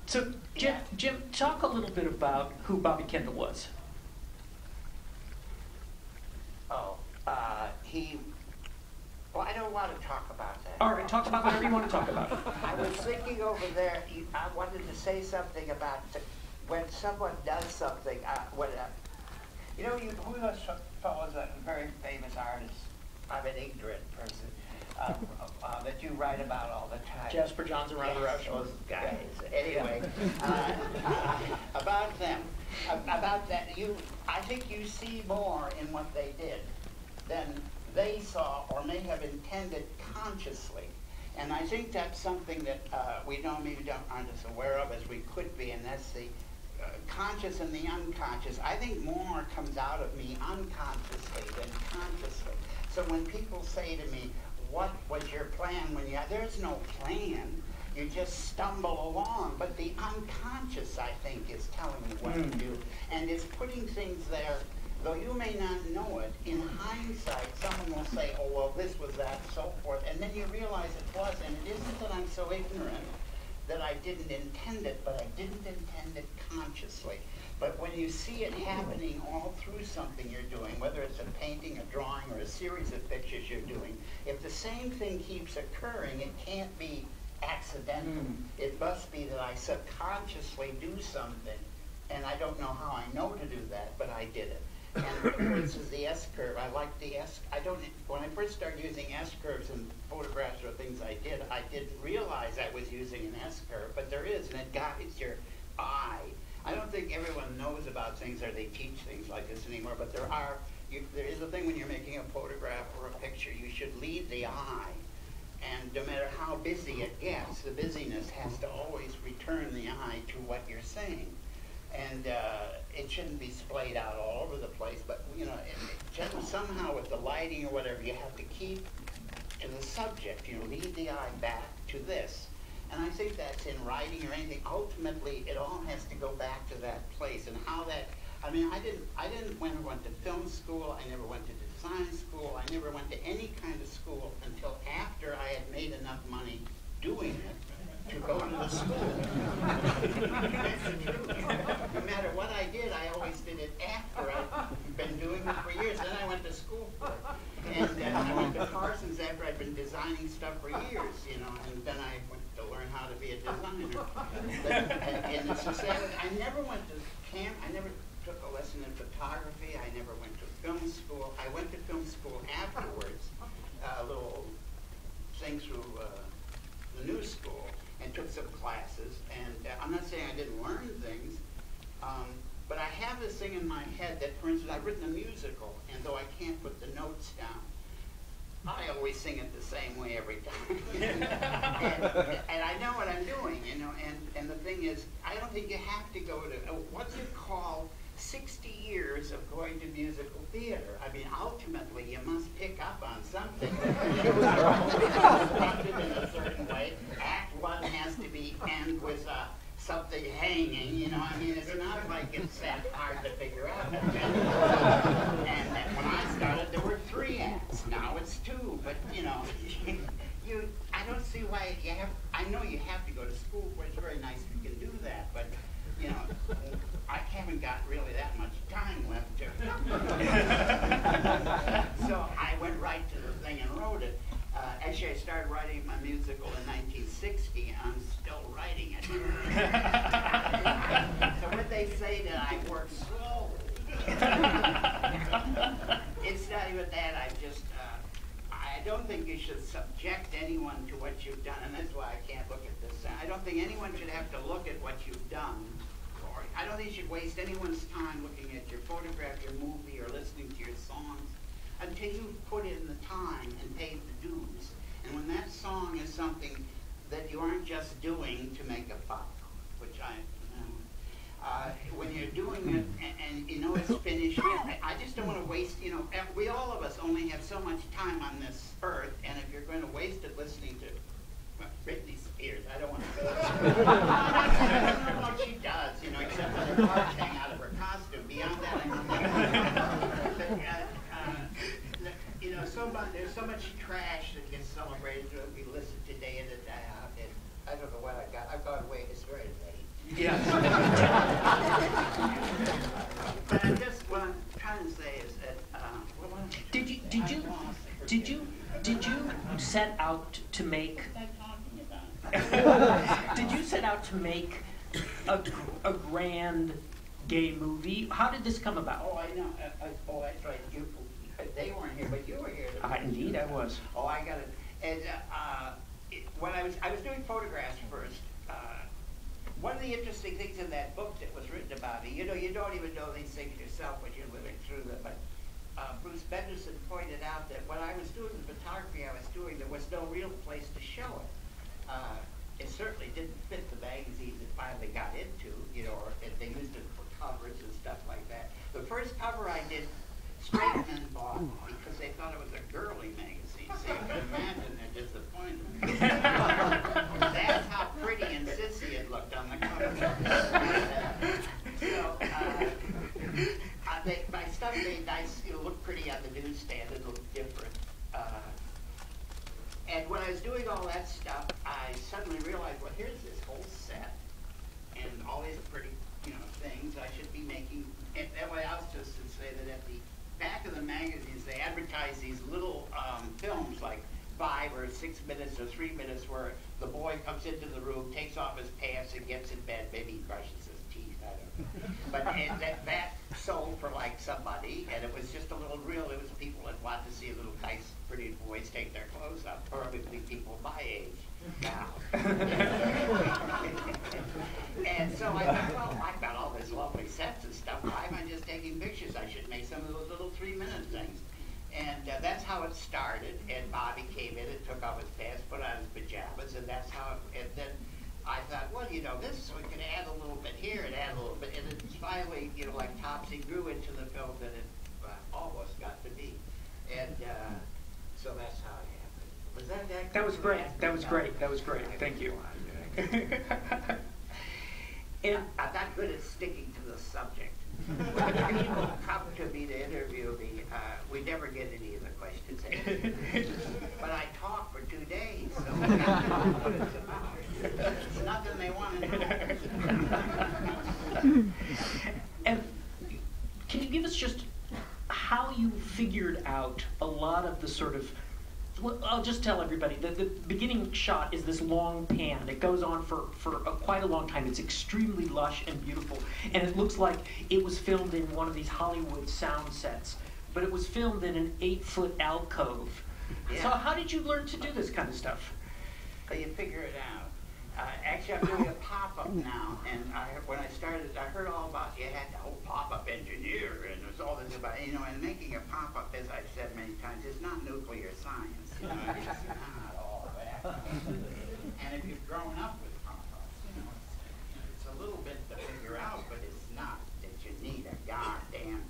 So, Jim, talk a little bit about who Bobby Kendall was. Oh, well, I don't want to talk about that. All right, talk about whatever you want to talk about. I was thinking over there, I wanted to say something about when someone does something, you know, who are those fellows, very famous artists? I'm an ignorant person, that you write about all the time. Jasper Johns and Ron Rush. Those guys. Anyway, about them, about that, I think you see more in what they did than they saw or may have intended consciously. And I think that's something that we maybe aren't as aware of as we could be, and that's the conscious and the unconscious. I think more comes out of me unconsciously than consciously. So when people say to me, what was your plan when there's no plan, you just stumble along. But the unconscious, I think, is telling you what to do, and is putting things there. Though you may not know it, in hindsight, someone will say, oh, well, this was that, so forth, and then you realize it was, and it isn't that I'm so ignorant that I didn't intend it, but I didn't intend it consciously. But when you see it happening all through something you're doing, whether it's a painting, a drawing, or a series of pictures you're doing, if the same thing keeps occurring, it can't be accidental. It must be that I subconsciously do something, and I don't know how I know to do that, but I did it. And for instance, the S-curve, I like the when I first started using S-curves in photographs or things I didn't realize I was using an S-curve, but there is, and it guides your eye. I don't think everyone knows about things or they teach things like this anymore, but there is a thing when you're making a photograph or a picture, you should lead the eye. And no matter how busy it gets, the busyness has to always return the eye to what you're saying. And it shouldn't be splayed out all over the place, but you know, somehow with the lighting or whatever, you have to keep to the subject. You know, lead the eye back to this. And I think that's in writing or anything. Ultimately, it all has to go back to that place and how that. I mean, I didn't went to film school. I never went to design school. I never went to any kind of school until after I had made enough money doing it to go to the school. No matter what I did, I always did it after I'd been doing it for years. Then I went to school for it. And I went to Parsons after I'd been designing stuff for years, you know, and then I went to learn how to be a designer. And it's the same, I never went to camp, I never took a lesson in photography, I never went to film school. I went to film school afterwards, a little thing through the new school, and took some classes, and I'm not saying I didn't learn things, but I have this thing in my head that, for instance, I've written a musical, and though I can't put the notes down, I always sing it the same way every time. and I know what I'm doing, you know, and the thing is, I don't think you have to go to, what's it called, 60 years of going to musical theater. I mean, ultimately, you must pick up on something. Constructed in a certain way. Act one has to end with something hanging, you know. I mean, it's not like it's that hard to figure out. And when I started, there were 3 acts. Now it's 2, but, you know, I don't see why I know you have to go to school, where it's very nice if you can do that, but, you know, I haven't got really that much time left to. So I went right to the thing and wrote it. Actually, I started writing my musical in 1960, and I'm still writing it. So when they say that I work slowly, it's not even that. I don't think you should subject anyone to what you've done, and that's why I can't look at this. I don't think anyone should have to look at what you've done. I don't think you should waste anyone's time looking at your photograph, your movie, or listening to your songs until you've put in the time and paid the dues. And when that song is something that you aren't just doing to make a buck, which when you're doing it and you know it's finished, I just don't want to waste, you know, we all of us only have so much time on this earth, and if you're going to waste it listening to Britney Spears, I don't want to go there. I don't know what she does, you know, except for the parts hang out of her costume. Beyond that, you know, there's so much trash that gets celebrated that we listen to day in and day out. I don't know what I've got. I've gone away. It's very late. out to make a grand gay movie. How did this come about? Oh, I know. Oh, that's right. They weren't here, but you were here. Indeed, I was. Oh, I got it. And when I was doing photographs first. One of the interesting things in that book that was written about it, you know, you don't even know these things yourself when you're living through them, but Bruce Benderson pointed out that when I was doing the photography I was doing, there was no real place to show it. It certainly didn't fit the magazines it finally got into, you know, or they used it for covers and stuff like that. The first cover I did, straight men bought because they thought it was a girly magazine. So you can imagine their disappointment. That's how pretty and sissy it looked on the cover. So my stuff made nice, you know, looked pretty on the newsstand. It looked different. And when I was doing all that stuff, I suddenly realized, well, here's this whole set and all these pretty, you know, things I should be making. And that way I was just to say that at the back of the magazines, they advertise these little films like 5 or 6 minutes or 3 minutes where the boy comes into the room, takes off his pants and gets in bed. Maybe he brushes his teeth, I don't know. But that sold for like somebody, and it was just a little reel. It was people that wanted to see little nice, pretty boys take their clothes off, or it would be people my age now. And so I thought, well, I've got all this lovely sets and stuff. Why am I just taking pictures? I should make some of those little 3-minute things. And that's how it started. And Bobby came in and took off his pants, put on his pajamas, and that's how it, and then I thought, well, you know, this, we can add a little bit here and add a little bit. And it finally, you know, like Topsy grew into the film that it almost got to be. And so that's how it happened. Was that That was great. That was great. That was great. Thank you. And I'm not good at sticking to the subject. When people come to me to interview me, we never get any of the questions answered. But I talk for 2 days, so I got to know what it's about. It's nothing they want to know. And can you give us just how you figured out a lot of the sort of, well, I'll just tell everybody that the beginning shot is this long pan. It goes on for quite a long time. It's extremely lush and beautiful. And it looks like it was filmed in one of these Hollywood sound sets. But it was filmed in an 8-foot alcove. Yeah. So how did you learn to do this kind of stuff? You figure it out. Actually, I'm doing a pop-up now. And when I started, I heard all about, you had the whole pop-up engineer. And there's all this about, you know, and making a pop-up, as I've said many times, is not nuclear science. You know, it's not all that. And if you've grown up with pop-ups, you know, it's a little bit to figure out, but it's not that you need a goddamn